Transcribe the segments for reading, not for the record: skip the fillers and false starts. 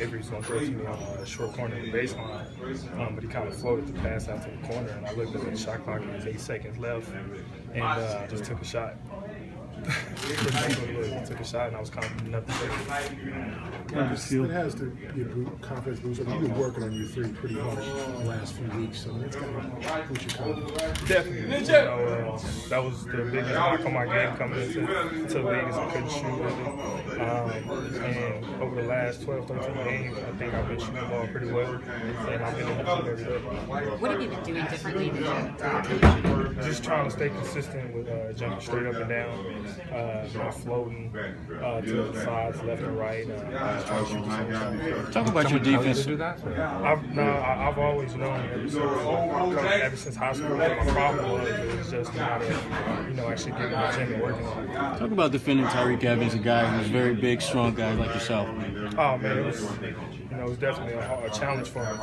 Avery was going to throw to me on a short corner of the baseline, but he kind of floated the pass out to the corner, and I looked at the shot clock, and there was 8 seconds left, and I just took a shot. Took a shot, and I was confident enough to take it. It has to be a confidence boost. I mean, you've been working on your three pretty hard the last few weeks, so it's got to boost your confidence. Definitely. You know, that was the biggest knock on my game coming into the league is I couldn't shoot really. And over the last 12, 13 games, I think I've been shooting the ball pretty well, and I've been in the field every day. What have you been doing differently in the gym? Just trying to stay consistent with jumping straight up and down. Floating to the sides, left and right. Talk about your defense. I've always known ever since high school what my problem was just not actually getting in the gym and working on it. Talk about defending Tyreke Evans, a guy who's very big, strong guy like yourself. Oh man, it was definitely a challenge for him.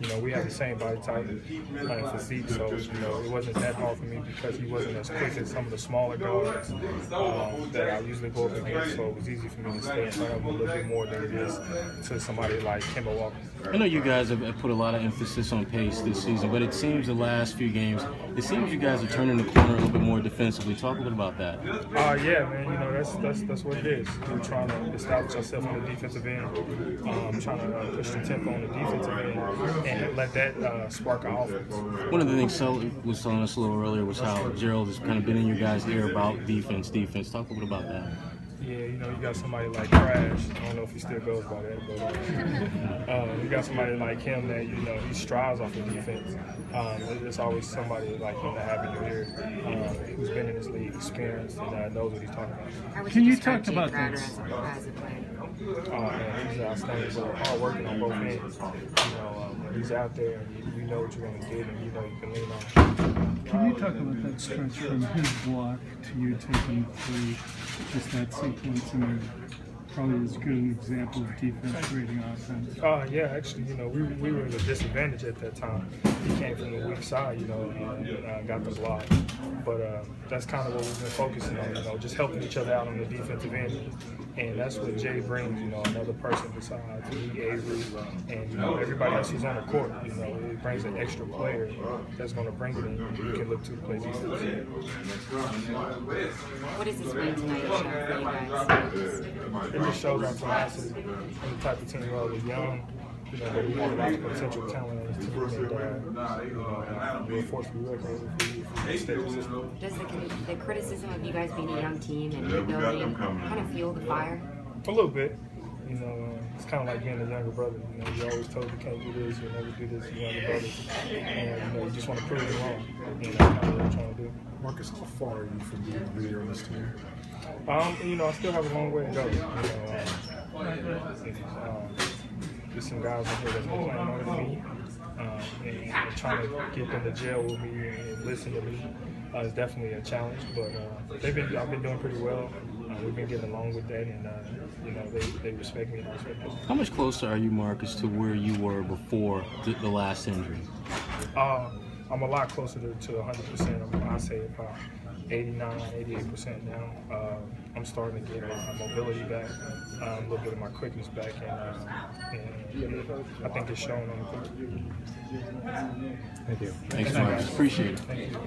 But we have the same body type and physique, so it wasn't that hard for me because he wasn't as quick as some of the smaller guards that I usually go up against. So it was easy for me to stay in front of him a little bit more than it is to somebody like Kemba Walker. I know you guys have put a lot of emphasis on pace this season, but it seems the last few games, it seems you guys are turning the corner a little bit more defensively. Talk a little about that. Yeah, man. That's what it is. We're trying to establish ourselves on the defensive end. Trying to push the tempo on the defensive end and let that spark our offense. One of the things Celtics was telling us a little earlier was how Gerald has kind of been in your guys' ear about defense. Talk a little about that. Yeah, you got somebody like Crash. I don't know if he still goes by that, but you got somebody like him that he strives off of defense. There's always somebody like him to have in your ear who's been in this league, experienced, and knows what he's talking about. Can you talk about this? Man, he's outstanding. He's hard working on both ends. He's out there, and you know what you're going to get, and you know you can lean on. Can you talk about that stretch from his block to you taking three, just that sequence, and probably as good an example of defense rating offense? Yeah, actually, we were at a disadvantage at that time. He came from the weak side, got the block. But that's kind of what we've been focusing on, just helping each other out on the defensive end. And that's what Jay brings, another person besides me, Avery, and everybody else who's on the court. It brings an extra player that's going to bring it in. You can look to play defense. What does this mean tonight show for you guys? It just shows our tenacity and the type of team we are. We're young. But we have a lot of potential talent on this team, and we're forced to be reckoned if we stay consistent. Does the criticism of you guys being a young team and rebuilding kind of fuel the fire? A little bit. It's kind of like being a younger brother. You're always told you can't do this, you'll never do this, you're younger brothers. And you just want to prove it wrong. And that's kind of what I'm trying to do. Marcus, how far are you from being a leader on this team? I still have a long way to go. There's some guys in here that's been playing longer than me, and trying to get them to gel with me and listen to me is definitely a challenge. But I've been doing pretty well. We've been getting along with that, and they respect me and I respect them. How much closer are you, Marcus, to where you were before the last injury? I'm a lot closer to 100%. I say about 89, 88% now. I'm starting to get my mobility back, a little bit of my quickness back, and I think it's showing on the court. Thank you. Thanks, Marcus. Appreciate it. Thank you.